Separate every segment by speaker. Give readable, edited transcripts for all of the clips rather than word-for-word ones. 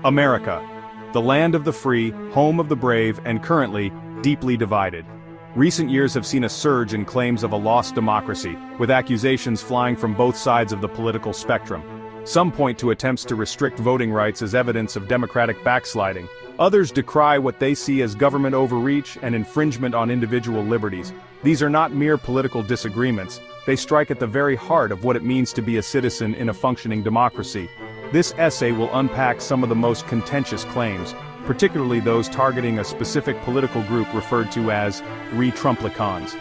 Speaker 1: America, the land of the free, home of the brave, and currently, deeply divided. Recent years have seen a surge in claims of a lost democracy, with accusations flying from both sides of the political spectrum. Some point to attempts to restrict voting rights as evidence of democratic backsliding. Others decry what they see as government overreach and infringement on individual liberties. These are not mere political disagreements, they strike at the very heart of what it means to be a citizen in a functioning democracy. This essay will unpack some of the most contentious claims, particularly those targeting a specific political group referred to as re-Trumplicons.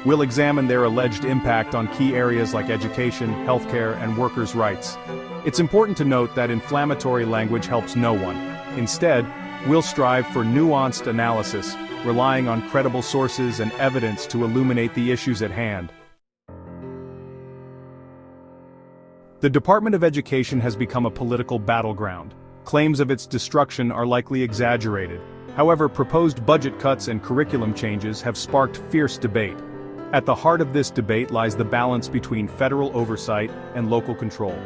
Speaker 1: We'll examine their alleged impact on key areas like education, healthcare, and workers' rights. It's important to note that inflammatory language helps no one. Instead, we'll strive for nuanced analysis, relying on credible sources and evidence to illuminate the issues at hand. The Department of Education has become a political battleground. Claims of its destruction are likely exaggerated. However, proposed budget cuts and curriculum changes have sparked fierce debate. At the heart of this debate lies the balance between federal oversight and local control.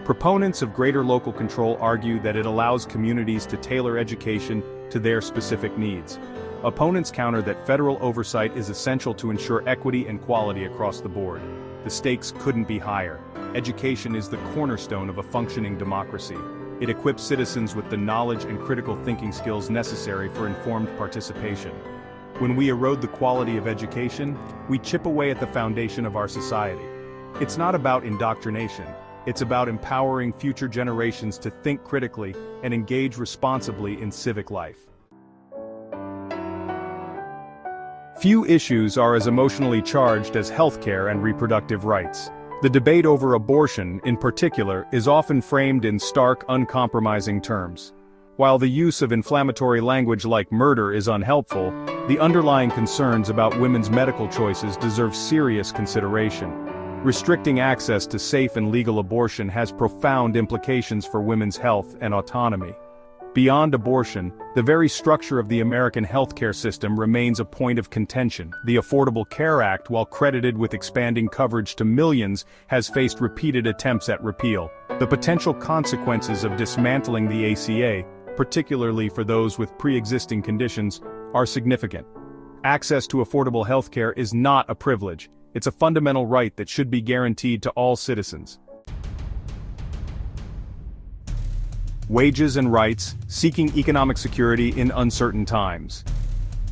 Speaker 1: Proponents of greater local control argue that it allows communities to tailor education to their specific needs. Opponents counter that federal oversight is essential to ensure equity and quality across the board. The stakes couldn't be higher. Education is the cornerstone of a functioning democracy. It equips citizens with the knowledge and critical thinking skills necessary for informed participation. When we erode the quality of education, we chip away at the foundation of our society. It's not about indoctrination, it's about empowering future generations to think critically and engage responsibly in civic life. Few issues are as emotionally charged as healthcare and reproductive rights. The debate over abortion, in particular, is often framed in stark, uncompromising terms. While the use of inflammatory language like murder is unhelpful, the underlying concerns about women's medical choices deserve serious consideration. Restricting access to safe and legal abortion has profound implications for women's health and autonomy. Beyond abortion, the very structure of the American healthcare system remains a point of contention. The Affordable Care Act, while credited with expanding coverage to millions, has faced repeated attempts at repeal. The potential consequences of dismantling the ACA, particularly for those with pre-existing conditions, are significant. Access to affordable healthcare is not a privilege, it's a fundamental right that should be guaranteed to all citizens. Wages and rights, seeking economic security in uncertain times.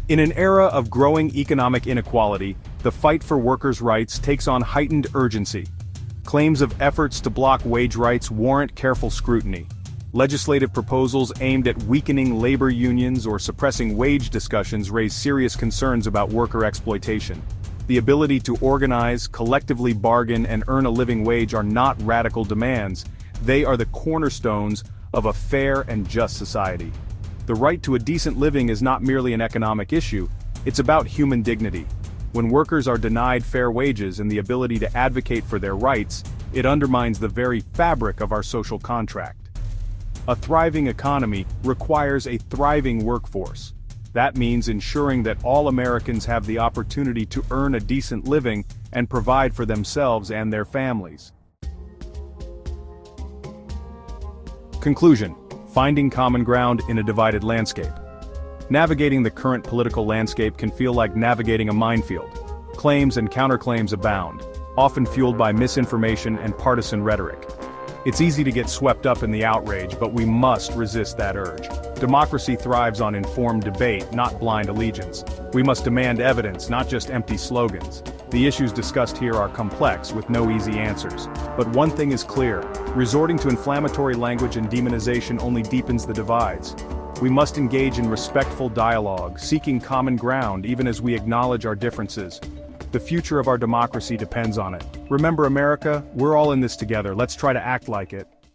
Speaker 1: In an era of growing economic inequality, the fight for workers' rights takes on heightened urgency. Claims of efforts to block wage rights warrant careful scrutiny. Legislative proposals aimed at weakening labor unions or suppressing wage discussions raise serious concerns about worker exploitation. The ability to organize, collectively bargain, and earn a living wage are not radical demands, they are the cornerstones of a fair and just society. The right to a decent living is not merely an economic issue, it's about human dignity. When workers are denied fair wages and the ability to advocate for their rights, it undermines the very fabric of our social contract. A thriving economy requires a thriving workforce. That means ensuring that all Americans have the opportunity to earn a decent living and provide for themselves and their families. Conclusion: finding common ground in a divided landscape. Navigating the current political landscape can feel like navigating a minefield. Claims and counterclaims abound, often fueled by misinformation and partisan rhetoric. It's easy to get swept up in the outrage, but we must resist that urge. Democracy thrives on informed debate, not blind allegiance. We must demand evidence, not just empty slogans. The issues discussed here are complex, with no easy answers. But one thing is clear: resorting to inflammatory language and demonization only deepens the divides. We must engage in respectful dialogue, seeking common ground even as we acknowledge our differences. The future of our democracy depends on it. Remember, America, we're all in this together. Let's try to act like it.